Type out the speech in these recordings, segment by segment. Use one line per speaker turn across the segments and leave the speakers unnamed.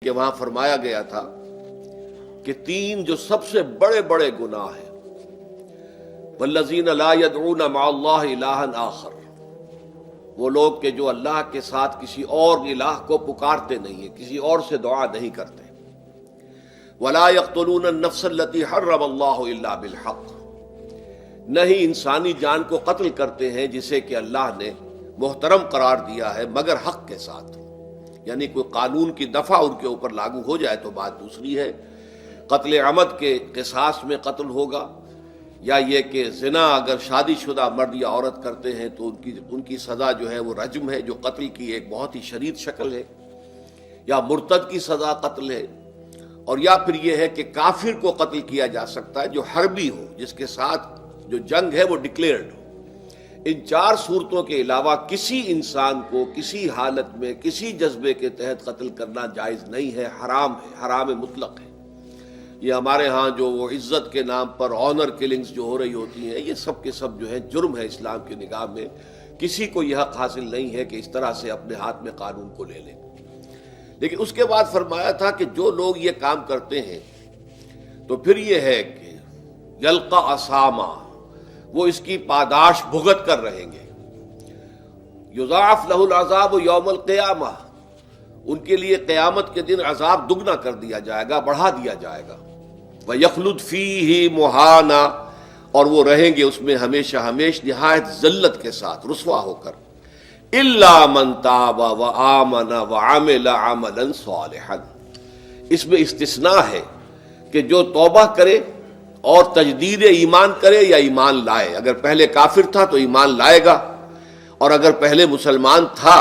کہ وہاں فرمایا گیا تھا کہ تین جو سب سے بڑے بڑے گناہ ہیں، والذین لا يدعون مع اللہ الہا آخر، وہ لوگ کہ جو اللہ کے ساتھ کسی اور الہ کو پکارتے نہیں ہیں، کسی اور سے دعا نہیں کرتے، ولا يقتلون النفس التي حرم اللہ الا بالحق، نہیں انسانی جان کو قتل کرتے ہیں جسے کہ اللہ نے محترم قرار دیا ہے مگر حق کے ساتھ، یعنی کوئی قانون کی دفعہ ان کے اوپر لاگو ہو جائے تو بات دوسری ہے۔ قتل عمد کے قصاص میں قتل ہوگا، یا یہ کہ زنا اگر شادی شدہ مرد یا عورت کرتے ہیں تو ان کی سزا جو ہے وہ رجم ہے، جو قتل کی ایک بہت ہی شدید شکل ہے، یا مرتد کی سزا قتل ہے، اور یا پھر یہ ہے کہ کافر کو قتل کیا جا سکتا ہے جو حربی ہو، جس کے ساتھ جو جنگ ہے وہ ڈکلیئرڈ ہو۔ ان چار صورتوں کے علاوہ کسی انسان کو کسی حالت میں کسی جذبے کے تحت قتل کرنا جائز نہیں ہے، حرام ہے، حرام مطلق ہے۔ یہ ہمارے ہاں جو وہ عزت کے نام پر آنر کلنگز جو ہو رہی ہوتی ہیں، یہ سب کے سب جو ہے جرم ہے اسلام کی نگاہ میں۔ کسی کو یہ حق حاصل نہیں ہے کہ اس طرح سے اپنے ہاتھ میں قانون کو لے لے۔ لیکن اس کے بعد فرمایا تھا کہ جو لوگ یہ کام کرتے ہیں تو پھر یہ ہے کہ یلقا اساما، وہ اس کی پاداش بھگت کر رہیں گے۔ یضاعف لہ العذاب یوم القیامہ، ان کے لیے قیامت کے دن عذاب دگنا کر دیا جائے گا، بڑھا دیا جائے گا۔ وَيَخْلُدْ فِيهِ مُهَانًا، اور وہ رہیں گے اس میں ہمیشہ ہمیش نہایت ذلت کے ساتھ، رسوا ہو کر۔ إِلَّا مَن تَابَ وَآمَنَ وَعَمِلَ عَمَلًا صَالِحًا، اس میں استثناء ہے کہ جو توبہ کرے اور تجدید ایمان کرے یا ایمان لائے۔ اگر پہلے کافر تھا تو ایمان لائے گا، اور اگر پہلے مسلمان تھا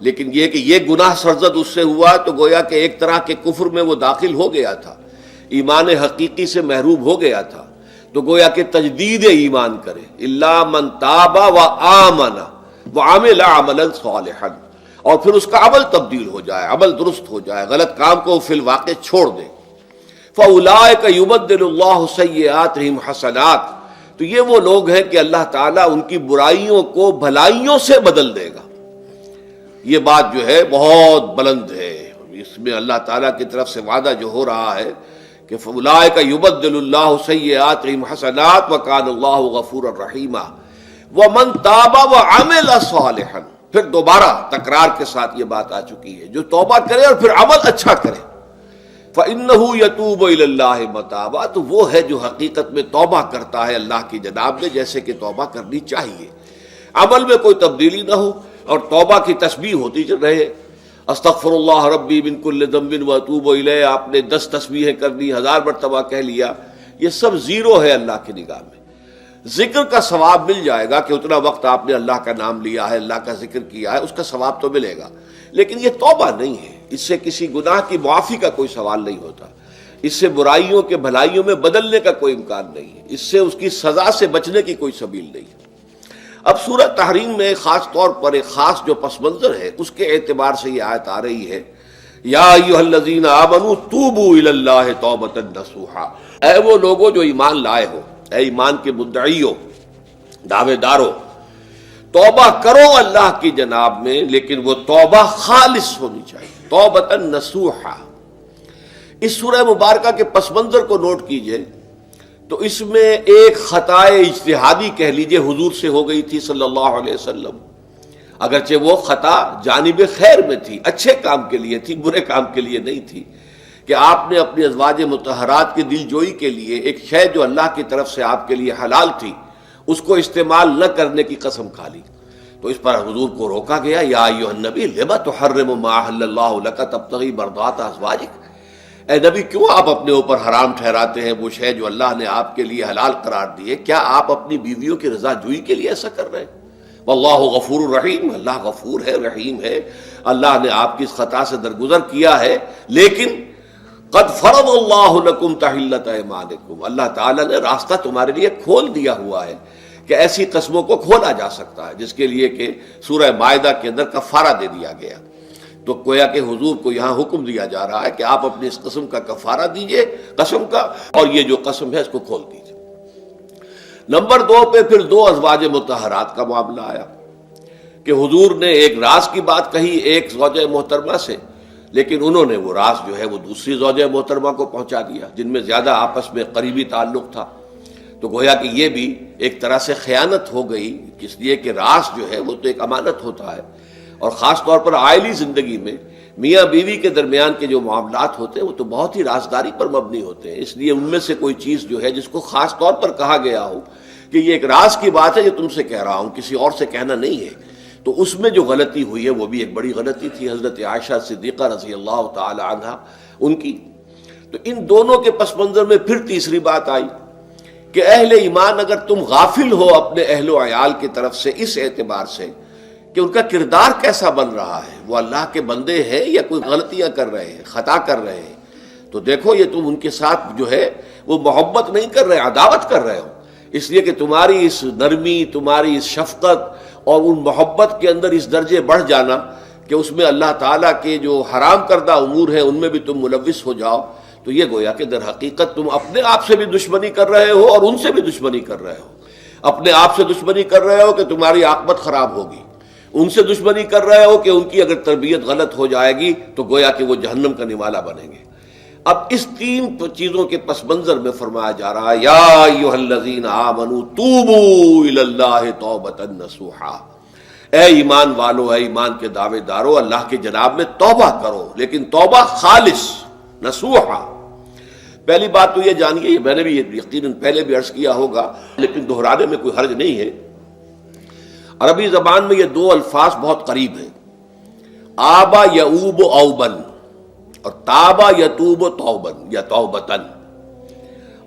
لیکن یہ کہ یہ گناہ سرزد اس سے ہوا تو گویا کہ ایک طرح کے کفر میں وہ داخل ہو گیا تھا، ایمان حقیقی سے محروم ہو گیا تھا، تو گویا کہ تجدید ایمان کرے۔ الا من تاب وآمن وعمل عملا صالحا، اور پھر اس کا عمل تبدیل ہو جائے، عمل درست ہو جائے، غلط کام کو فی الواقع چھوڑ دے۔ فاولئک یبدل اللہ سیئاتہم حسنات، تو یہ وہ لوگ ہیں کہ اللہ تعالیٰ ان کی برائیوں کو بھلائیوں سے بدل دے گا۔ یہ بات جو ہے بہت بلند ہے، اس میں اللہ تعالیٰ کی طرف سے وعدہ جو ہو رہا ہے کہ فاولئک یبدل اللہ سیئاتہم حسنات وکان اللہ غفورا رحیما ومن تاب وعمل صالحا، پھر دوبارہ تکرار کے ساتھ یہ بات آ چکی ہے، جو توبہ کرے اور پھر عمل اچھا کرے، فإنہ یتوب الی اللہ متابا، تو وہ ہے جو حقیقت میں توبہ کرتا ہے اللہ کی جناب میں جیسے کہ توبہ کرنی چاہیے، عمل میں کوئی تبدیلی نہ ہو، اور توبہ کی تسبیح ہوتی رہے، استغفر اللہ ربی من کل ذنب واتوب الیہ، آپ نے 10 تسبیحیں کر دی، 1000 مرتبہ کہہ لیا، یہ سب زیرو ہے اللہ کی نگاہ میں۔ ذکر کا ثواب مل جائے گا کہ اتنا وقت آپ نے اللہ کا نام لیا ہے، اللہ کا ذکر کیا ہے، اس کا ثواب تو ملے گا، لیکن یہ توبہ نہیں ہے، اس سے کسی گناہ کی معافی کا کوئی سوال نہیں ہوتا، اس سے برائیوں کے بھلائیوں میں بدلنے کا کوئی امکان نہیں ہے، اس سے اس کی سزا سے بچنے کی کوئی سبیل نہیں ہے۔ اب سورہ تحریم میں خاص طور پر ایک خاص جو پس منظر ہے اس کے اعتبار سے یہ آیت آ رہی ہے، یا ایھا الذین آمنوا توبوا الی اللہ توبۃ نصوحا، اے وہ لوگوں جو ایمان لائے ہو، اے ایمان کے مدعیوں، دعوے داروں، توبہ کرو اللہ کی جناب میں، لیکن وہ توبہ خالص ہونی چاہیے، توبۃ نصوحا۔ اس سورہ مبارکہ کے پس منظر کو نوٹ کیجئے تو اس میں ایک خطائے اجتہادی کہہ لیجئے حضور سے ہو گئی تھی صلی اللہ علیہ وسلم، اگرچہ وہ خطا جانب خیر میں تھی، اچھے کام کے لیے تھی، برے کام کے لیے نہیں تھی، کہ آپ نے اپنی ازواج مطہرات کی دل جوئی کے لیے ایک شے جو اللہ کی طرف سے آپ کے لیے حلال تھی اس کو استعمال نہ کرنے کی قسم کھا لی، تو اس پر حضور کو روکا گیا، یا ایھا النبی لم تحرم ما احل اللہ لک تبتغی مرضات ازواجک، اے نبی کیوں آپ اپنے اوپر حرام ٹھہراتے ہیں وہ شے جو اللہ نے آپ کے لیے حلال قرار دی ہے؟ کیا آپ اپنی بیویوں کی رضا جوئی کے لیے ایسا کر رہے ہیں؟ واللہ غفور الرحیم، اللہ غفور ہے، رحیم ہے، اللہ نے آپ کی اس خطا سے درگزر کیا ہے، لیکن قد فرض اللہ لکم تحلۃ ایمانکم، اللہ تعالیٰ نے راستہ تمہارے لیے کھول دیا ہوا ہے کہ ایسی قسموں کو کھولا جا سکتا ہے، جس کے لیے کہ سورہ مائدہ کے اندر کفارہ دے دیا گیا۔ تو گویا کہ حضور کو یہاں حکم دیا جا رہا ہے کہ آپ اپنی اس قسم کا کفارہ دیجئے، قسم کا، اور یہ جو قسم ہے اس کو کھول دیجئے۔ نمبر 2 پہ پھر 2 ازواج مطہرات کا معاملہ آیا کہ حضور نے ایک راز کی بات کہی ایک زوجہ محترمہ سے، لیکن انہوں نے وہ راز جو ہے وہ دوسری زوجہ محترمہ کو پہنچا دیا جن میں زیادہ آپس میں قریبی تعلق تھا. تو گویا کہ یہ بھی ایک طرح سے خیانت ہو گئی، اس لیے کہ راز جو ہے وہ تو ایک امانت ہوتا ہے، اور خاص طور پر عائلی زندگی میں میاں بیوی کے درمیان کے جو معاملات ہوتے ہیں وہ تو بہت ہی رازداری پر مبنی ہوتے ہیں. اس لیے ان میں سے کوئی چیز جو ہے جس کو خاص طور پر کہا گیا ہو کہ یہ ایک راز کی بات ہے، یہ تم سے کہہ رہا ہوں، کسی اور سے کہنا نہیں ہے، تو اس میں جو غلطی ہوئی ہے وہ بھی ایک بڑی غلطی تھی حضرت عائشہ صدیقہ رضی اللہ تعالی عنہا ان کی. تو ان دونوں کے پس منظر میں پھر تیسری بات آئی کہ اہل ایمان اگر تم غافل ہو اپنے اہل و عیال کی طرف سے اس اعتبار سے کہ ان کا کردار کیسا بن رہا ہے، وہ اللہ کے بندے ہیں یا کوئی غلطیاں کر رہے ہیں، خطا کر رہے ہیں، تو دیکھو یہ تم ان کے ساتھ جو ہے وہ محبت نہیں کر رہے، عداوت کر رہے ہو. اس لیے کہ تمہاری اس نرمی، تمہاری اس شفقت اور ان محبت کے اندر اس درجے بڑھ جانا کہ اس میں اللہ تعالیٰ کے جو حرام کردہ امور ہیں ان میں بھی تم ملوث ہو جاؤ، تو یہ گویا کہ در حقیقت تم اپنے آپ سے بھی دشمنی کر رہے ہو اور ان سے بھی دشمنی کر رہے ہو. اپنے آپ سے دشمنی کر رہے ہو کہ تمہاری عاقبت خراب ہوگی، ان سے دشمنی کر رہے ہو کہ ان کی اگر تربیت غلط ہو جائے گی تو گویا کہ وہ جہنم کا نوالا بنیں گے. اب اس تین چیزوں کے پس منظر میں فرمایا جا رہا ہے یا ایھا الذین آمنوا توبوا الی اللہ توبۃ نصوحا، اے ایمان والو، اے ایمان کے دعوے دارو، اللہ کے جناب میں توبہ کرو، لیکن توبہ خالص نصوحا. پہلی بات تو یہ جانیے، میں نے بھی یقیناً پہلے بھی عرض کیا ہوگا لیکن دہرانے میں کوئی حرج نہیں ہے، عربی زبان میں یہ دو الفاظ بہت قریب ہیں، آبا یعوب اوبن اور تابا یتوب توبن یا توبتن.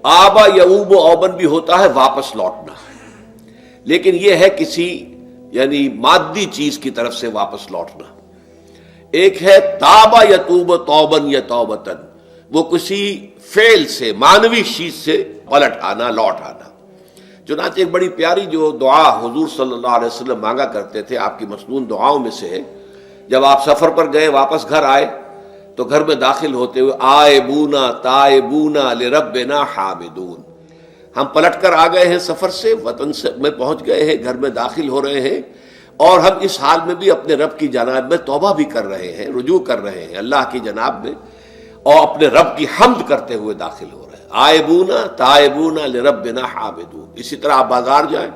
آبا یعوب اوبن بھی ہوتا ہے واپس لوٹنا، لیکن یہ ہے کسی یعنی مادی چیز کی طرف سے واپس لوٹنا. ایک ہے تابا یتوب توبن یا توبتن، وہ کسی فعل سے، معنوی چیز سے پلٹ آنا، لوٹ آنا. چنانچہ ایک بڑی پیاری جو دعا حضور صلی اللہ علیہ وسلم مانگا کرتے تھے، آپ کی مسنون دعاؤں میں سے ہے، جب آپ سفر پر گئے واپس گھر آئے تو گھر میں داخل ہوتے ہوئے آئبونا تائبونا لربنا حامدون، ہم پلٹ کر آ گئے ہیں سفر سے، وطن سے میں پہنچ گئے ہیں، گھر میں داخل ہو رہے ہیں، اور ہم اس حال میں بھی اپنے رب کی جناب میں توبہ بھی کر رہے ہیں، رجوع کر رہے ہیں اللہ کی جناب میں، اور اپنے رب کی حمد کرتے ہوئے داخل ہو رہے ہیں. آئبونا تائبونا لربنا حامدون. اسی طرح آپ بازار جائیں،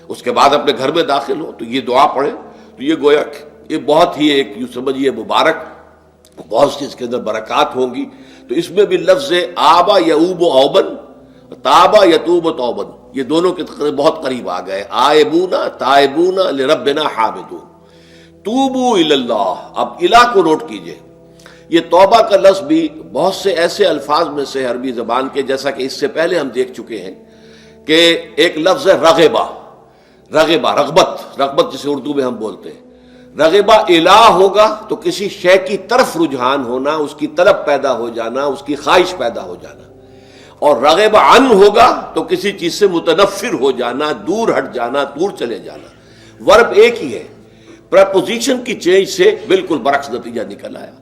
اس کے بعد اپنے گھر میں داخل ہو تو یہ دعا پڑھیں، تو یہ گویا یہ بہت ہی ایک یوں سمجھیے مبارک، بہت سی اس کے اندر برکات ہوں گی. تو اس میں بھی لفظ آبا یعوب اوبن، تابا یتوب توبن، یہ دونوں کے بہت قریب آ گئے، آئبونا تائبونا لربنا حامدون. توبو الی اللہ، اب الہ کو نوٹ کیجئے، یہ توبہ کا لفظ بھی بہت سے ایسے الفاظ میں سے عربی زبان کے، جیسا کہ اس سے پہلے ہم دیکھ چکے ہیں کہ ایک لفظ ہے رغبہ، رغبہ رغبت جسے اردو میں ہم بولتے ہیں. رغبہ الہ ہوگا تو کسی شے کی طرف رجحان ہونا، اس کی طلب پیدا ہو جانا، اس کی خواہش پیدا ہو جانا. اور رغبہ عن ہوگا تو کسی چیز سے متنفر ہو جانا، دور ہٹ جانا، دور چلے جانا. ورب ایک ہی ہے، پریپوزیشن کی چینج سے بالکل برعکس نتیجہ نکل آیا.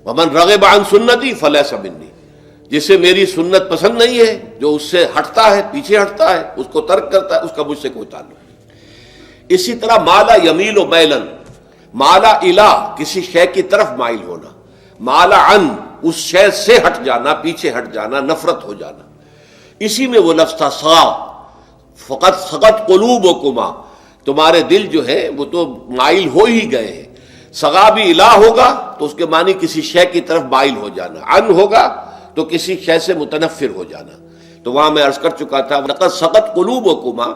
ومن رغب عن سنتی فلیس منی، جسے میری سنت پسند نہیں ہے، جو اس سے ہٹتا ہے، پیچھے ہٹتا ہے، اس کو ترک کرتا ہے، اس کا مجھ سے کوئی تعلق نہیں. اسی طرح مالا یمیل و میلن، مالا الہ کسی شے کی طرف مائل ہونا، مالا عن اس شے سے ہٹ جانا، پیچھے ہٹ جانا، نفرت ہو جانا. اسی میں وہ لفظ تھا سا، فقط سقط قلوبکما، تمہارے دل جو ہے وہ تو مائل ہو ہی گئے ہیں. سغا بھی الہ ہوگا تو اس کے معنی کسی شے کی طرف مائل ہو جانا، عن ہوگا تو کسی شے سے متنفر ہو جانا. تو وہاں میں عرض کر چکا تھا لقد سقط قلوبکما،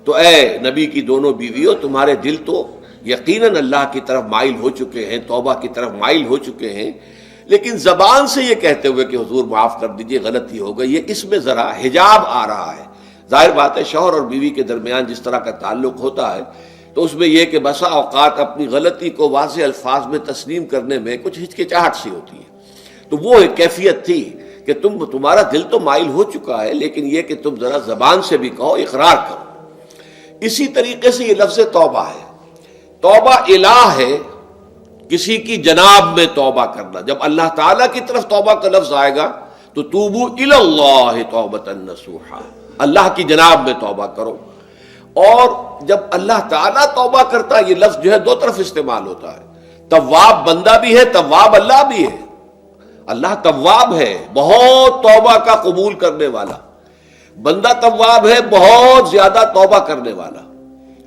تو اے نبی کی دونوں بیویوں، تمہارے دل تو یقیناً اللہ کی طرف مائل ہو چکے ہیں، توبہ کی طرف مائل ہو چکے ہیں، لیکن زبان سے یہ کہتے ہوئے کہ حضور معاف کر دیجئے غلطی ہو گئی، یہ اس میں ذرا حجاب آ رہا ہے. ظاہر بات ہے شوہر اور بیوی کے درمیان جس طرح کا تعلق ہوتا ہے تو اس میں یہ کہ بسا اوقات اپنی غلطی کو واضح الفاظ میں تسلیم کرنے میں کچھ ہچکچاہٹ سی ہوتی ہے. تو وہ ایک کیفیت تھی کہ تمہارا دل تو مائل ہو چکا ہے، لیکن یہ کہ تم ذرا زبان سے بھی کہو، اقرار کرو. اسی طریقے سے یہ لفظ توبہ ہے، توبہ الہ ہے کسی کی جناب میں توبہ کرنا. جب اللہ تعالیٰ کی طرف توبہ کا لفظ آئے گا تو توبو الی اللہ توبۃ نصوحا، اللہ کی جناب میں توبہ کرو. اور جب اللہ تعالیٰ توبہ کرتا ہے، یہ لفظ جو ہے دو طرف استعمال ہوتا ہے، تواب بندہ بھی ہے، تواب اللہ بھی ہے. اللہ تواب ہے، بہت توبہ کا قبول کرنے والا، بندہ تواب ہے، بہت زیادہ توبہ کرنے والا۔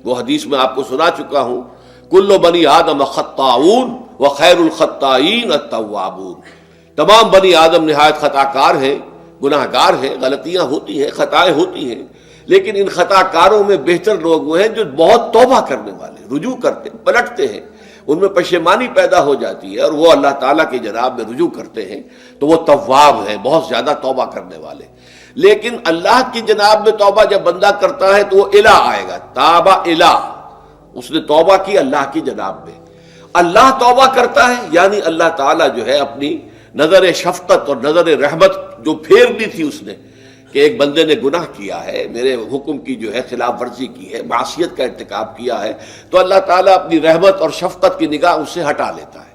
وہ حدیث میں آپ کو سنا چکا ہوں، کل بنی آدم خطاؤون وخیر الخطائین التوابون، تمام بنی آدم نہایت خطا کار ہیں، گناہ گار ہیں، غلطیاں ہوتی ہیں، خطائیں ہوتی ہیں، لیکن ان خطا کاروں میں بہتر لوگ وہ ہیں جو بہت توبہ کرنے والے، رجوع کرتے، پلٹتے ہیں، ان میں پشیمانی پیدا ہو جاتی ہے اور وہ اللہ تعالیٰ کی جناب میں رجوع کرتے ہیں، تو وہ تواب ہیں، بہت زیادہ توبہ کرنے والے۔ لیکن اللہ کی جناب میں توبہ جب بندہ کرتا ہے تو وہ الہ آئے گا، تابہ الہ، اس نے توبہ کی اللہ کی جناب میں۔ اللہ توبہ کرتا ہے یعنی اللہ تعالیٰ جو ہے اپنی نظر شفقت اور نظر رحمت جو پھیر دی تھی اس نے کہ ایک بندے نے گناہ کیا ہے، میرے حکم کی جو ہے خلاف ورزی کی ہے، معصیت کا ارتکاب کیا ہے، تو اللہ تعالیٰ اپنی رحمت اور شفقت کی نگاہ اس سے ہٹا لیتا ہے۔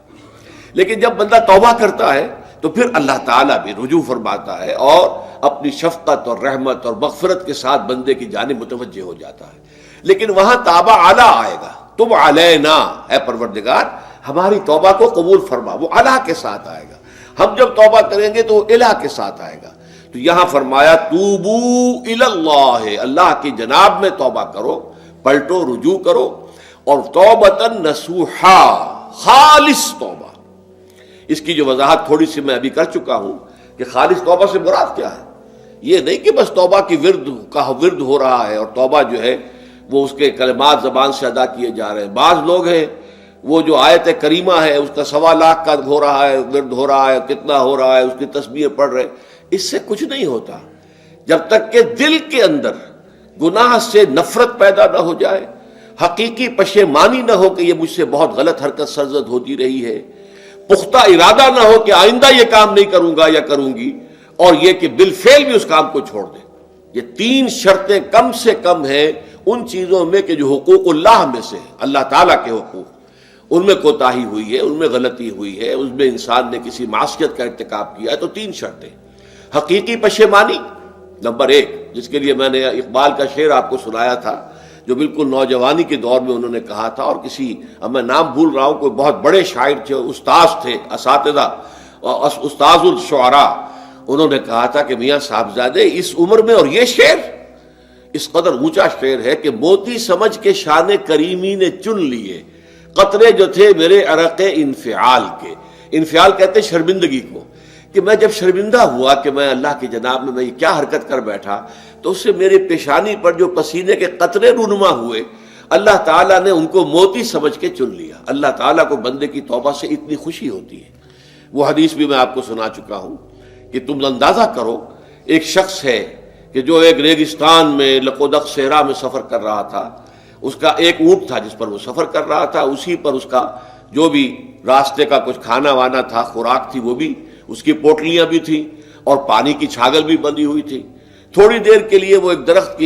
لیکن جب بندہ توبہ کرتا ہے تو پھر اللہ تعالیٰ بھی رجوع فرماتا ہے اور اپنی شفقت اور رحمت اور مغفرت کے ساتھ بندے کی جانب متوجہ ہو جاتا ہے۔ لیکن وہاں تابہ اعلیٰ آئے گا، تم علینا، اے پروردگار ہماری توبہ کو قبول فرما، وہ الہ کے ساتھ آئے گا۔ ہم جب توبہ کریں گے تو وہ الہ کے ساتھ آئے گا۔ تو یہاں فرمایا توبو الی اللہ، اللہ کی جناب میں توبہ کرو، پلٹو، رجوع کرو، اور توبۃ نصوحا، خالص توبہ۔ اس کی جو وضاحت تھوڑی سی میں ابھی کر چکا ہوں کہ خالص توبہ سے مراد کیا ہے۔ یہ نہیں کہ بس توبہ کی ورد ہو رہا ہے اور توبہ جو ہے وہ اس کے کلمات زبان سے ادا کیے جا رہے ہیں۔ بعض لوگ ہیں وہ جو آیت کریمہ ہے اس کا 1.25 لاکھ کا ہو رہا ہے، ورد ہو رہا ہے، کتنا ہو رہا ہے، اس کی تسبیح پڑھ رہے، اس سے کچھ نہیں ہوتا جب تک کہ دل کے اندر گناہ سے نفرت پیدا نہ ہو جائے، حقیقی پشیمانی نہ ہو کہ یہ مجھ سے بہت غلط حرکت سرزد ہوتی رہی ہے، پختہ ارادہ نہ ہو کہ آئندہ یہ کام نہیں کروں گا یا کروں گی، اور یہ کہ بالفعل بھی اس کام کو چھوڑ دیں۔ یہ 3 شرطیں کم سے کم ہیں ان چیزوں میں کہ جو حقوق اللہ میں سے ہیں، اللہ تعالیٰ کے حقوق، ان میں کوتاہی ہوئی ہے، ان میں غلطی ہوئی ہے، اس میں انسان نے کسی معصیت کا ارتکاب کیا ہے، تو 3 شرطیں۔ حقیقی پشیمانی نمبر 1، جس کے لیے میں نے اقبال کا شعر آپ کو سنایا تھا جو بالکل نوجوانی کے دور میں انہوں نے کہا تھا، اور کسی، اب میں نام بھول رہا ہوں، کوئی بہت بڑے شاعر تھے، استاذ تھے، اساتذہ، استاذ الشعراء، انہوں نے کہا تھا کہ میاں صاحبزادے اس عمر میں اور یہ شعر اس قدر اونچا شعر ہے کہ موتی سمجھ کے شان کریمی نے چن لیے قطرے جو تھے میرے عرق انفعال کے۔ انفعال کہتے ہیں شرمندگی کو، کہ میں جب شرمندہ ہوا کہ میں اللہ کی جناب میں یہ کیا حرکت کر بیٹھا، تو اس سے میری پیشانی پر جو پسینے کے قطرے رونما ہوئے، اللہ تعالیٰ نے ان کو موتی سمجھ کے چن لیا۔ اللہ تعالیٰ کو بندے کی توبہ سے اتنی خوشی ہوتی ہے۔ وہ حدیث بھی میں آپ کو سنا چکا ہوں کہ تم اندازہ کرو، ایک شخص ہے کہ جو ایک ریگستان میں لقودق صحرا میں سفر کر رہا تھا، اس کا ایک اونٹ تھا جس پر وہ سفر کر رہا تھا، اسی پر اس کا جو بھی راستے کا کچھ کھانا وانا تھا، خوراک تھی، وہ بھی، اس کی پوٹلیاں بھی تھیں اور پانی کی چھاگل بھی بندھی ہوئی تھی۔ تھوڑی دیر کے لیے وہ ایک درخت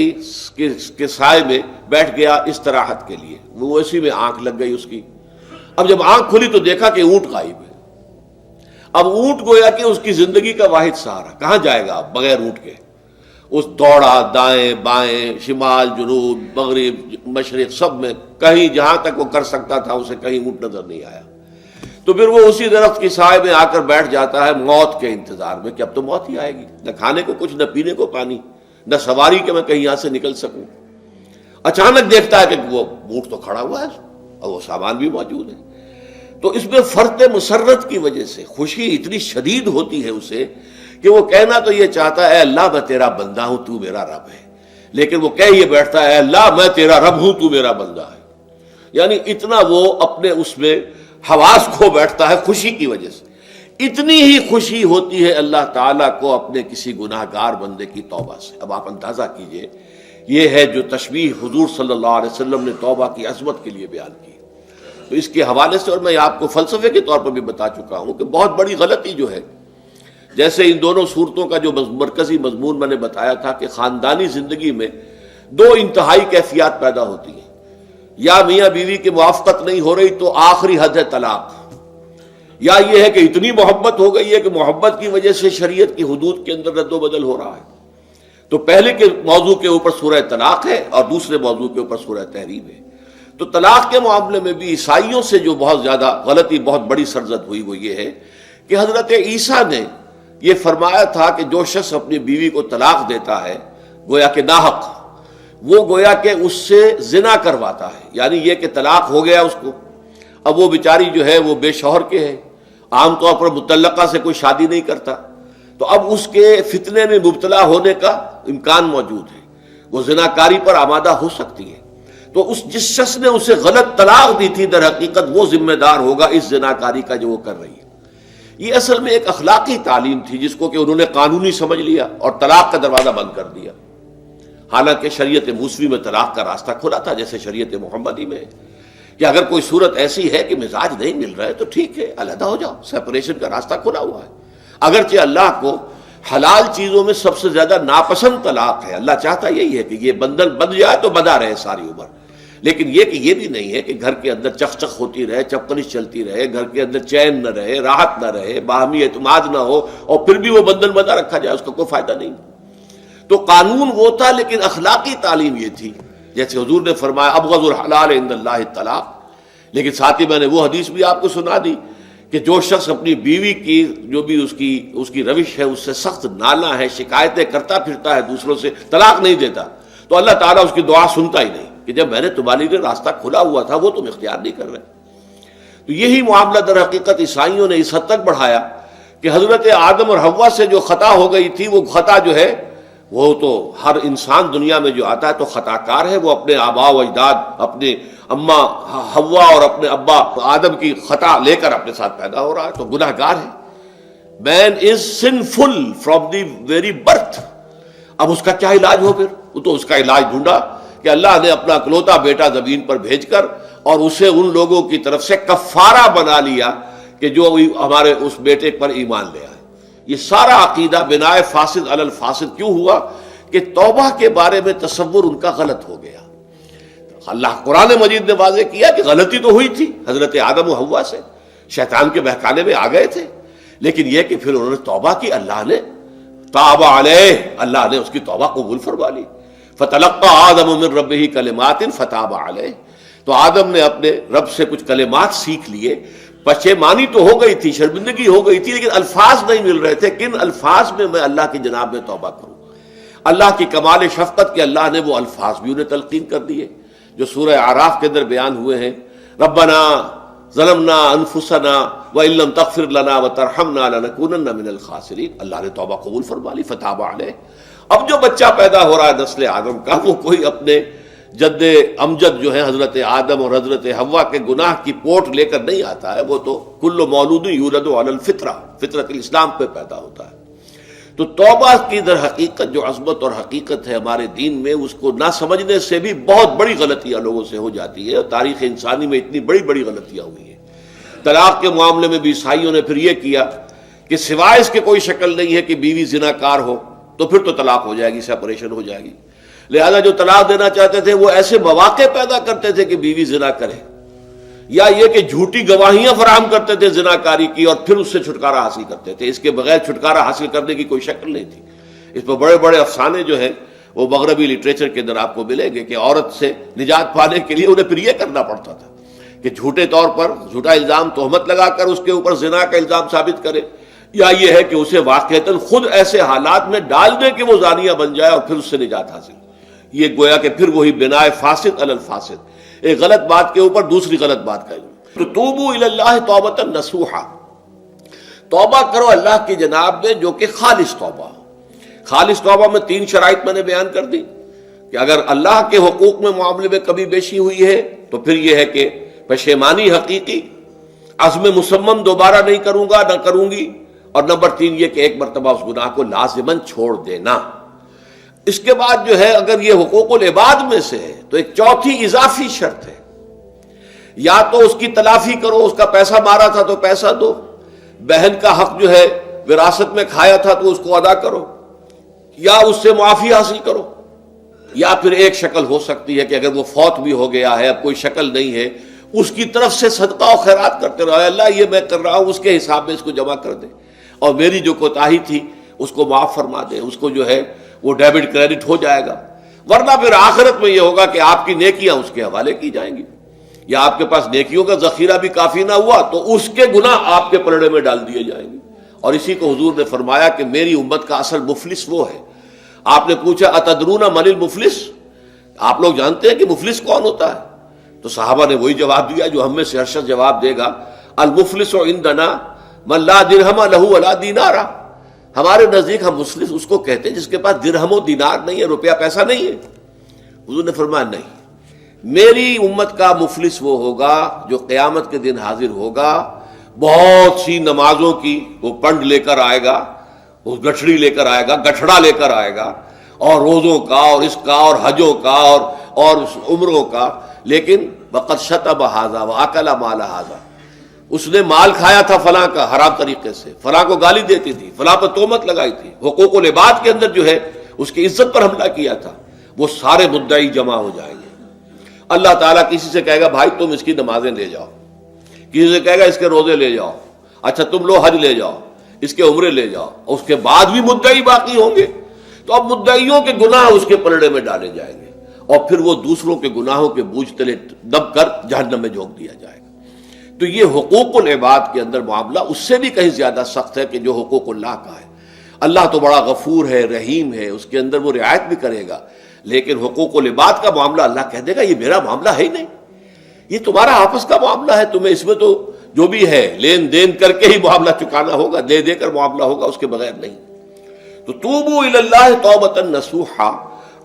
کے سائے میں بیٹھ گیا استراحت کے لیے، وہ اسی میں آنکھ لگ گئی اس کی۔ اب جب آنکھ کھلی تو دیکھا کہ اونٹ غائب ہے۔ اب اونٹ گویا کہ اس کی زندگی کا واحد سہارا، کہاں جائے گا اب بغیر اونٹ کے؟ اس دوڑا دائیں بائیں، شمال جنوب مغرب مشرق، سب میں کہیں جہاں تک وہ کر سکتا تھا اسے کہیں اونٹ نظر نہیں آیا۔ تو پھر وہ اسی درخت کی سائے میں آ کر بیٹھ جاتا ہے موت کے انتظار میں کہ اب تو موت ہی آئے گی، نہ کھانے کو کچھ، نہ پینے کو پانی، نہ سواری کہ میں کہیں یہاں سے نکل سکوں۔ اچانک دیکھتا ہے کہ وہ اونٹ تو کھڑا ہوا ہے اور وہ سامان بھی موجود ہے۔ تو اس میں فرط مسرت کی وجہ سے خوشی اتنی شدید ہوتی ہے اسے کہ وہ کہنا تو یہ چاہتا ہے اے اللہ میں تیرا بندہ ہوں، تو میرا رب ہے، لیکن وہ کہہ یہ بیٹھتا ہے اے اللہ میں تیرا رب ہوں، تو میرا بندہ ہے۔ یعنی اتنا وہ اپنے اس میں حواس کھو بیٹھتا ہے خوشی کی وجہ سے۔ اتنی ہی خوشی ہوتی ہے اللہ تعالیٰ کو اپنے کسی گناہ گار بندے کی توبہ سے۔ اب آپ اندازہ کیجئے، یہ ہے جو تشبیہ حضور صلی اللہ علیہ وسلم نے توبہ کی عظمت کے لیے بیان کی۔ تو اس کے حوالے سے، اور میں آپ کو فلسفے کے طور پر بھی بتا چکا ہوں کہ بہت بڑی غلطی جو ہے، جیسے ان دونوں صورتوں کا جو مرکزی مضمون میں نے بتایا تھا کہ خاندانی زندگی میں 2 انتہائی کیفیات پیدا ہوتی ہیں، یا میاں بیوی کی موافقت نہیں ہو رہی تو آخری حد ہے طلاق، یا یہ ہے کہ اتنی محبت ہو گئی ہے کہ محبت کی وجہ سے شریعت کی حدود کے اندر رد و بدل ہو رہا ہے۔ تو پہلے کے موضوع کے اوپر سورہ طلاق ہے اور دوسرے موضوع کے اوپر سورہ تحریم ہے۔ تو طلاق کے معاملے میں بھی عیسائیوں سے جو بہت زیادہ غلطی بہت بڑی سرزد ہوئی وہ یہ ہے کہ حضرت عیسیٰ نے یہ فرمایا تھا کہ جو شخص اپنی بیوی کو طلاق دیتا ہے گویا کہ ناحق، وہ گویا کہ اس سے زنا کرواتا ہے، یعنی یہ کہ طلاق ہو گیا اس کو، اب وہ بیچاری جو ہے وہ بے شوہر کے ہے، عام طور پر مطلقہ سے کوئی شادی نہیں کرتا، تو اب اس کے فتنے میں مبتلا ہونے کا امکان موجود ہے، وہ زناکاری پر آمادہ ہو سکتی ہے، تو اس جس شخص نے اسے غلط طلاق دی تھی در حقیقت وہ ذمہ دار ہوگا اس زناکاری کا جو وہ کر رہی ہے۔ یہ اصل میں ایک اخلاقی تعلیم تھی جس کو کہ انہوں نے قانونی سمجھ لیا اور طلاق کا دروازہ بند کر دیا، حالانکہ شریعت موسوی میں طلاق کا راستہ کھلا تھا جیسے شریعت محمدی میں، کہ اگر کوئی صورت ایسی ہے کہ مزاج نہیں مل رہا ہے تو ٹھیک ہے، علیحدہ ہو جاؤ، سیپریشن کا راستہ کھلا ہوا ہے۔ اگرچہ اللہ کو حلال چیزوں میں سب سے زیادہ ناپسند طلاق ہے، اللہ چاہتا یہی ہے کہ یہ بندھن بندھ جائے تو بندھا رہے ساری عمر، لیکن یہ کہ یہ بھی نہیں ہے کہ گھر کے اندر چخ چخ ہوتی رہے، چپکلش چلتی رہے، گھر کے اندر چین نہ رہے، راحت نہ رہے، باہمی اعتماد نہ ہو اور پھر بھی وہ بندھن بندھا رکھا جائے، اس کا کوئی فائدہ نہیں۔ تو قانون وہ تھا لیکن اخلاقی تعلیم یہ تھی، جیسے حضور نے فرمایا ابغض الحلال عند اللہ الطلاق، لیکن ساتھ ہی میں نے وہ حدیث بھی آپ کو سنا دی کہ جو شخص اپنی بیوی کی جو بھی اس کی روش ہے اس سے سخت نالاں ہے، شکایتیں کرتا پھرتا ہے دوسروں سے، طلاق نہیں دیتا، تو اللہ تعالیٰ اس کی دعا سنتا ہی نہیں کہ جب میں نے تمہارے لیے راستہ کھلا ہوا تھا وہ تم اختیار نہیں کر رہے۔ تو یہی معاملہ در حقیقت عیسائیوں نے اس حد تک بڑھایا کہ حضرت آدم اور حوا سے جو خطا ہو گئی تھی وہ خطا جو ہے وہ تو ہر انسان دنیا میں جو آتا ہے تو خطا کار ہے، وہ اپنے آباء و اجداد، اپنے اماں حوا اور اپنے ابا آدم کی خطا لے کر اپنے ساتھ پیدا ہو رہا ہے، تو گناہ گار ہے۔ Man is sinful from the very birth. اب اس کا کیا علاج ہو پھر؟ وہ تو اس کا علاج ڈھونڈا کہ اللہ نے اپنا اکلوتا بیٹا زمین پر بھیج کر اور اسے ان لوگوں کی طرف سے کفارہ بنا لیا کہ جو ہمارے اس بیٹے پر ایمان لے آئے۔ یہ سارا عقیدہ بنائے فاسد علی الفاسد کیوں ہوا؟ کہ توبہ کے بارے میں تصور ان کا غلط ہو گیا۔ اللہ قرآن مجید نے واضح کیا کہ غلطی تو ہوئی تھی حضرت آدم و حوا سے، شیطان کے بہکانے میں آ گئے تھے، لیکن یہ کہ پھر انہوں نے توبہ کی، اللہ نے تاب علیہ، اللہ نے اس کی توبہ قبول فرما لی۔ فتلقى آدم من ربہ کلمات فتاب علیہ، تو آدم نے اپنے رب سے کچھ کلمات سیکھ لیے، پشیمانی تو ہو گئی تھی، شرمندگی ہو گئی تھی، لیکن الفاظ نہیں مل رہے تھے، کن الفاظ میں اللہ کی جناب میں توبہ کروں۔ اللہ کی کمال شفقت کے اللہ نے وہ الفاظ بھی انہیں تلقین کر دیے جو سورہ اعراف کے اندر بیان ہوئے ہیں، ربنا ظلمنا انفسنا وان لم تغفر لنا وترحمنا لنکونن من الخاسرین۔ اللہ نے توبہ قبول فرما لی، فتاب علیہ۔ اب جو بچہ پیدا ہو رہا ہے نسل آدم کا، وہ کوئی اپنے جد امجد جو ہے حضرت آدم اور حضرت حوا کے گناہ کی پوٹ لے کر نہیں آتا ہے، وہ تو کل مولود یولد علی الفطرہ، فطرت الاسلام پہ پیدا ہوتا ہے۔ تو توبہ کی در حقیقت جو عظمت اور حقیقت ہے ہمارے دین میں، اس کو نہ سمجھنے سے بھی بہت بڑی غلطیاں لوگوں سے ہو جاتی ہے، اور تاریخ انسانی میں اتنی بڑی بڑی غلطیاں ہوئی ہیں۔ طلاق کے معاملے میں بھی عیسائیوں نے پھر یہ کیا کہ سوائے اس کے کوئی شکل نہیں ہے کہ بیوی زنا کار ہو تو پھر تو طلاق ہو جائے گی، سیپریشن ہو جائے گی، لہذا جو طلاق دینا چاہتے تھے وہ ایسے مواقع پیدا کرتے تھے کہ بیوی زنا کرے، یا یہ کہ جھوٹی گواہیاں فراہم کرتے تھے زنا کاری کی اور پھر اس سے چھٹکارا حاصل کرتے تھے۔ اس کے بغیر چھٹکارا حاصل کرنے کی کوئی شکل نہیں تھی۔ اس پر بڑے بڑے افسانے جو ہیں وہ مغربی لٹریچر کے اندر آپ کو ملیں گے کہ عورت سے نجات پانے کے لیے انہیں پھر یہ کرنا پڑتا تھا کہ جھوٹے طور پر جھوٹا الزام تہمت لگا کر اس کے اوپر زنا کا الزام ثابت کرے، یا یہ ہے کہ اسے واقعتاً خود ایسے حالات میں ڈال دے کہ وہ زانیہ بن جائے اور پھر اس سے نجات حاصل۔ یہ گویا کہ پھر وہی بنائے فاسد علی الفاسد، ایک غلط بات کے اوپر دوسری غلط بات کا۔ تو توبوا الی اللہ توبۃ نصوحا، توبہ کرو اللہ کی جناب میں جو کہ خالص توبہ ہو۔ خالص توبہ میں 3 شرائط میں نے بیان کر دی کہ اگر اللہ کے حقوق میں معاملے میں کبھی بیشی ہوئی ہے تو پھر یہ ہے کہ پشیمانی حقیقی، عزم مصمم دوبارہ نہیں کروں گا نہ کروں گی، اور نمبر 3 یہ کہ ایک مرتبہ اس گناہ کو لازماً چھوڑ دینا۔ اس کے بعد جو ہے اگر یہ حقوق العباد میں سے ہے تو ایک چوتھی اضافی شرط ہے، یا تو اس کی تلافی کرو، اس کا پیسہ مارا تھا تو پیسہ دو، بہن کا حق جو ہے وراثت میں کھایا تھا تو اس کو ادا کرو، یا اس سے معافی حاصل کرو، یا پھر ایک شکل ہو سکتی ہے کہ اگر وہ فوت بھی ہو گیا ہے، اب کوئی شکل نہیں ہے، اس کی طرف سے صدقہ و خیرات کرتے رہو، اللہ یہ میں کر رہا ہوں اس کے حساب میں اس کو جمع کر دے، اور میری جو کوتاہی تھی اس کو معاف فرما دے، اس کو جو ہے وہ ڈیبٹ کریڈٹ ہو جائے گا، ورنہ پھر آخرت میں یہ ہوگا کہ آپ کی نیکیاں اس کے حوالے کی جائیں گی۔ یا آپ کے پاس نیکیوں کا ذخیرہ بھی کافی نہ ہوا تو اس کے گناہ آپ کے پلڑے میں ڈال دیے جائیں گے. اور اسی کو حضور نے فرمایا کہ میری امت کا اصل مفلس وہ ہے. آپ نے پوچھا اتدرون من المفلس، آپ لوگ جانتے ہیں کہ مفلس کون ہوتا ہے؟ تو صحابہ نے وہی جواب دیا جو ہم میں سے ہر شخص جواب دے گا، المفلس عندنا من لا درہم لہ ولا دینار. ہمارے نزدیک ہم مفلس اس کو کہتے ہیں جس کے پاس درہم و دینار نہیں ہے، روپیہ پیسہ نہیں ہے. حضور نے فرمایا نہیں، میری امت کا مفلس وہ ہوگا جو قیامت کے دن حاضر ہوگا، بہت سی نمازوں کی وہ پنڈ لے کر آئے گا، وہ گٹھڑی لے کر آئے گا، گٹھڑا لے کر آئے گا، اور روزوں کا اور اس کا اور حجوں کا اور عمروں کا، لیکن وقد شتم ھذا واکل مال ھذا، اس نے مال کھایا تھا فلاں کا حرام طریقے سے، فلاں کو گالی دیتی تھی، فلاں پر تہمت لگائی تھی، حقوق العباد کے اندر جو ہے اس کی عزت پر حملہ کیا تھا. وہ سارے مدعی جمع ہو جائیں گے. اللہ تعالیٰ کسی سے کہے گا بھائی تم اس کی نمازیں لے جاؤ، کسی سے کہے گا اس کے روزے لے جاؤ، اچھا تم لو حج لے جاؤ، اس کے عمرے لے جاؤ، اور اس کے بعد بھی مدعی باقی ہوں گے. تو اب مدعیوں کے گناہ اس کے پلڑے میں ڈالے جائیں گے، اور پھر وہ دوسروں کے گناہوں کے بوجھ تلے دب کر جہنم میں جھونک دیا جائے گا. تو یہ حقوق العباد کے اندر معاملہ اس سے بھی کہیں زیادہ سخت ہے کہ جو حقوق اللہ کا ہے. اللہ تو بڑا غفور ہے، رحیم ہے، اس کے اندر وہ رعایت بھی کرے گا، لیکن حقوق العباد کا معاملہ اللہ کہہ دے گا یہ میرا معاملہ ہے ہی نہیں، یہ تمہارا آپس کا معاملہ ہے، تمہیں اس میں تو جو بھی ہے لین دین کر کے ہی معاملہ چکانا ہوگا، دے دے کر معاملہ ہوگا، اس کے بغیر نہیں. تو توبوا الی اللہ توبۃ نصوحا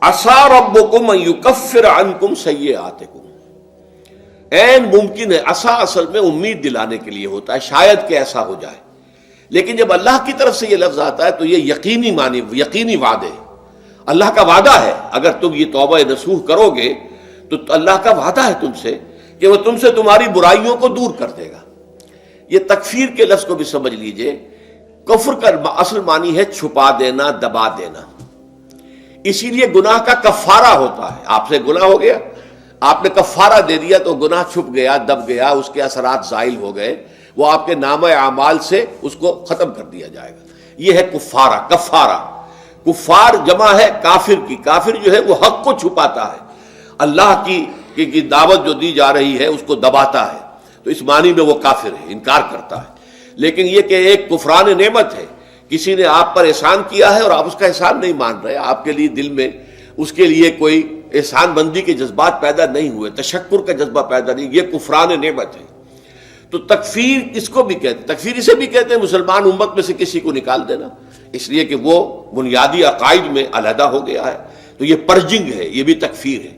عسیٰ ربکم ان یکفر عنکم سیئاتکم. عین ممکن ہے، عسیٰ اصل میں امید دلانے کے لیے ہوتا ہے، شاید کہ ایسا ہو جائے، لیکن جب اللہ کی طرف سے یہ لفظ آتا ہے تو یہ یقینی معنی، یقینی وعدے، اللہ کا وعدہ ہے. اگر تم یہ توبہ نصوح کرو گے تو اللہ کا وعدہ ہے تم سے کہ وہ تم سے تمہاری برائیوں کو دور کر دے گا. یہ تکفیر کے لفظ کو بھی سمجھ لیجئے. کفر کا اصل معنی ہے چھپا دینا، دبا دینا. اسی لیے گناہ کا کفارہ ہوتا ہے. آپ سے گناہ ہو گیا، آپ نے کفارہ دے دیا تو گناہ چھپ گیا، دب گیا، اس کے اثرات زائل ہو گئے، وہ آپ کے نامہ اعمال سے اس کو ختم کر دیا جائے گا. یہ ہے کفارہ، کفارہ. کفار جمع ہے کافر کی. کافر جو ہے وہ حق کو چھپاتا ہے، اللہ کی دعوت جو دی جا رہی ہے اس کو دباتا ہے، تو اس معنی میں وہ کافر ہے، انکار کرتا ہے. لیکن یہ کہ ایک کفران نعمت ہے، کسی نے آپ پر احسان کیا ہے اور آپ اس کا احسان نہیں مان رہے، آپ کے لیے دل میں اس کے لیے کوئی احسان بندی کے جذبات پیدا نہیں ہوئے، تشکر کا جذبہ پیدا نہیں، یہ کفران نعمت ہے. تو تکفیر اس کو بھی کہتے ہیں، تکفیر اسے بھی کہتے ہیں مسلمان امت میں سے کسی کو نکال دینا، اس لیے کہ وہ بنیادی عقائد میں علیحدہ ہو گیا ہے. تو یہ پرجنگ ہے، یہ بھی تکفیر ہے.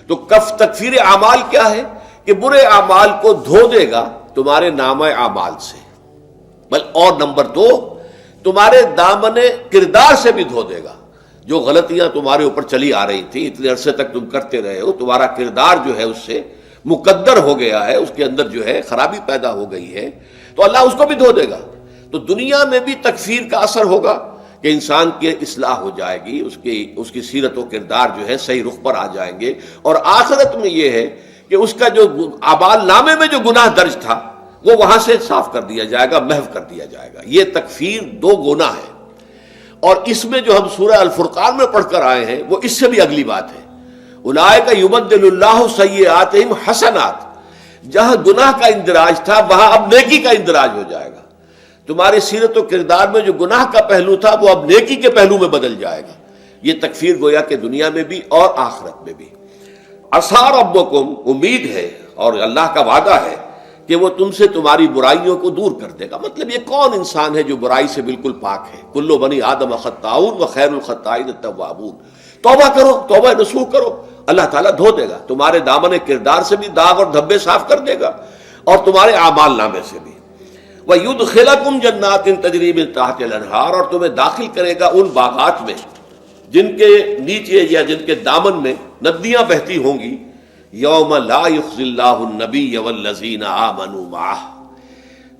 تو تکفیر اعمال کیا ہے کہ برے اعمال کو دھو دے گا تمہارے نامہ اعمال سے، اور نمبر 2 تمہارے دامن کردار سے بھی دھو دے گا. جو غلطیاں تمہارے اوپر چلی آ رہی تھیں، اتنے عرصے تک تم کرتے رہے ہو، تمہارا کردار جو ہے اس سے مقدر ہو گیا ہے، اس کے اندر جو ہے خرابی پیدا ہو گئی ہے، تو اللہ اس کو بھی دھو دے گا. تو دنیا میں بھی تکفیر کا اثر ہوگا کہ انسان کی اصلاح ہو جائے گی، اس کی سیرت و کردار جو ہے صحیح رخ پر آ جائیں گے. اور آخرت میں یہ ہے کہ اس کا جو اعمال نامے میں جو گناہ درج تھا وہ وہاں سے صاف کر دیا جائے گا، محو کر دیا جائے گا. یہ تکفیر 2 گناہ ہے. اور اس میں جو ہم سورہ الفرقان میں پڑھ کر آئے ہیں وہ اس سے بھی اگلی بات ہے. اولئک یبدل اللہ سیئاتہم حسنات. جہاں گناہ کا اندراج تھا وہاں اب نیکی کا اندراج ہو جائے گا. تمہاری سیرت و کردار میں جو گناہ کا پہلو تھا وہ اب نیکی کے پہلو میں بدل جائے گا. یہ تکفیر گویا کہ دنیا میں بھی اور آخرت میں بھی. عسیٰ ربکم، امید ہے اور اللہ کا وعدہ ہے کہ وہ تم سے تمہاری برائیوں کو دور کر دے گا. مطلب یہ کون انسان ہے جو برائی سے بالکل پاک ہے؟ کل بنی آدم خطاؤون و خیر الخطائین التوابون. توبہ کرو، توبہ نصوح کرو، اللہ تعالیٰ دھو دے گا. تمہارے دامن کردار سے بھی داغ اور دھبے صاف کر دے گا اور تمہارے اعمال نامے سے بھی. وَيُدْخِلَكُمْ جَنَّاتٍ تَجْرِي مِن تَحْتِهَا الْأَنْهَارُ. اور تمہیں داخل کرے گا ان باغات میں جن کے نیچے یا جن کے دامن میں ندیاں بہتی ہوں گی. یوم لا یخزی اللہ النبی والذین آمنوا معہ.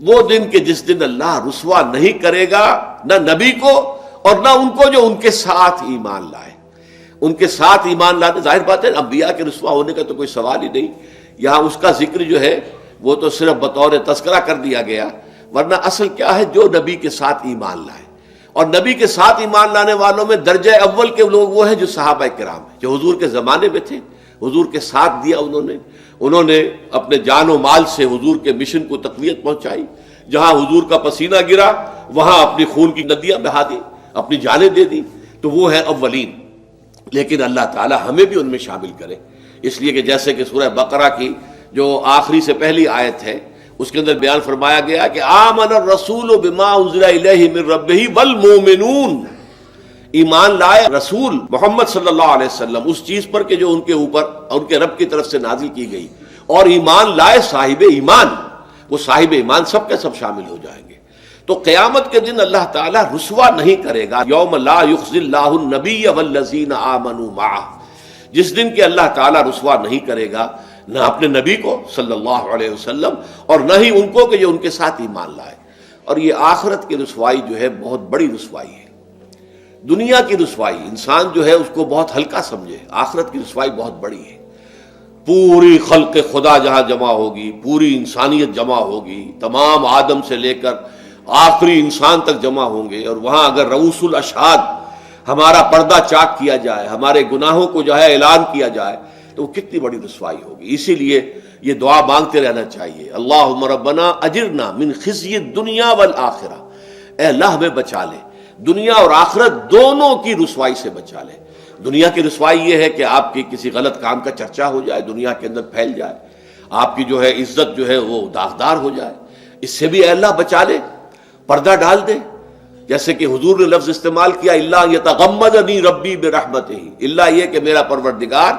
وہ دن کہ جس دن اللہ رسوا نہیں کرے گا نہ نبی کو اور نہ ان کو جو ان کے ساتھ ایمان لائے. ان کے ساتھ ایمان لانے، ظاہر بات ہے انبیاء کے رسوا ہونے کا تو کوئی سوال ہی نہیں. یہاں اس کا ذکر جو ہے وہ تو صرف بطور تذکرہ کر دیا گیا، ورنہ اصل کیا ہے جو نبی کے ساتھ ایمان لائے. اور نبی کے ساتھ ایمان لانے والوں میں درجہ اول کے لوگ وہ ہیں جو صحابہ کرام ہیں، جو حضور کے زمانے میں تھے، حضور کے ساتھ دیا انہوں نے اپنے جان و مال سے حضور کے مشن کو تقویت پہنچائی. جہاں حضور کا پسینہ گرا وہاں اپنی خون کی ندیاں بہا دی، اپنی جانیں دے دی. تو وہ ہے اولین. لیکن اللہ تعالی ہمیں بھی ان میں شامل کرے، اس لیے کہ جیسے کہ سورہ بقرہ کی جو آخری سے پہلی آیت ہے اس کے اندر بیان فرمایا گیا کہ آمن الرسول بما انزل الیہ من ربہ والمؤمنون، ایمان لائے رسول محمد صلی اللہ علیہ وسلم اس چیز پر کہ جو ان کے اوپر ان کے رب کی طرف سے نازل کی گئی، اور ایمان لائے صاحب ایمان. وہ صاحب ایمان سب کے سب شامل ہو جائیں گے. تو قیامت کے دن اللہ تعالیٰ رسوا نہیں کرے گا. یوم لا یخزی اللہ النبی والذین آمنوا معہ، جس دن کہ اللہ تعالیٰ رسوا نہیں کرے گا نہ اپنے نبی کو صلی اللہ علیہ وسلم اور نہ ہی ان کو کہ جو ان کے ساتھ ایمان لائے. اور یہ آخرت کی رسوائی جو ہے بہت بڑی رسوائی ہے. دنیا کی رسوائی انسان جو ہے اس کو بہت ہلکا سمجھے، آخرت کی رسوائی بہت بڑی ہے. پوری خلق خدا جہاں جمع ہوگی، پوری انسانیت جمع ہوگی، تمام آدم سے لے کر آخری انسان تک جمع ہوں گے، اور وہاں اگر رؤوس الاشہاد ہمارا پردہ چاک کیا جائے، ہمارے گناہوں کو جو ہے اعلان کیا جائے، تو وہ کتنی بڑی رسوائی ہوگی. اسی لیے یہ دعا مانگتے رہنا چاہیے، اللہم ربنا اجرنا من خزی الدنیا والآخرہ، اے اللہ ہمیں بچا لے، دنیا اور آخرت دونوں کی رسوائی سے بچا لے. دنیا کی رسوائی یہ ہے کہ آپ کی کسی غلط کام کا چرچا ہو جائے، دنیا کے اندر پھیل جائے، آپ کی جو ہے عزت جو ہے وہ داغدار ہو جائے، اس سے بھی اے اللہ بچا لے، پردہ ڈال دے. جیسے کہ حضور نے لفظ استعمال کیا الا یتغمدنی ربی برحمتہ، اللہ یہ کہ میرا پروردگار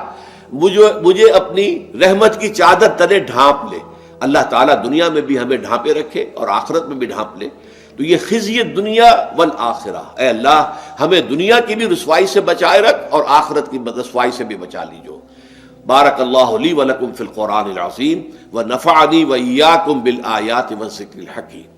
مجھے اپنی رحمت کی چادر تلے ڈھانپ لے. اللہ تعالیٰ دنیا میں بھی ہمیں ڈھانپے رکھے اور آخرت میں بھی ڈھانپ لے. تو یہ خزی دنیا والآخرہ، اے اللہ ہمیں دنیا کی بھی رسوائی سے بچائے رکھ اور آخرت کی رسوائی سے بھی بچا لیجو. بارک اللہ لی ولکم فی القرآن العظیم ونفعنی وإیاکم بالآیات والذکر الحکیم.